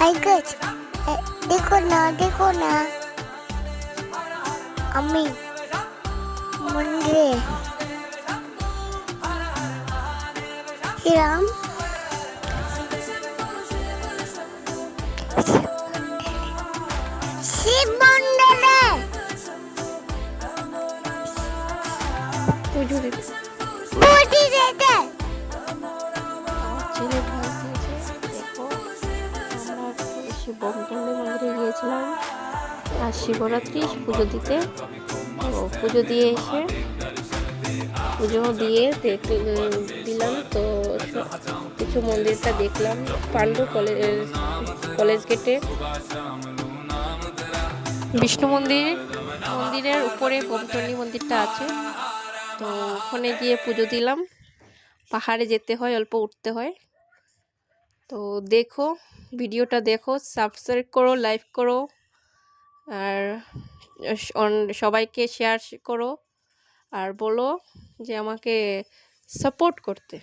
Hi guys, দেখো না আমি মন্দিরে হিরাম শিব মন্দিরে পুজো দিতে বডি দিতে আমার ছেলে ভাই দিয়েছে। দেখো আমরা শিব মন্দিরে গিয়েছিলাম আর শিবরাত্রি পুজো দিতে। তো পুজো দিয়ে এসে পুজো দিয়ে দিলাম। তো কিছু মন্দিরটা দেখলাম পাণ্ডু কলেজ গেটে বিষ্ণু মন্দিরের উপরে বোমচণ্ডী মন্দিরটা আছে। তো ওখানে গিয়ে পুজো দিলাম। পাহাড়ে যেতে হয়, অল্প উঠতে হয়। তো দেখো ভিডিওটা দেখো, সাবস্ক্রাইব করো, লাইক করো আর সবাইকে শেয়ার করো আর বলো যে আমাকে সাপোর্ট করতে।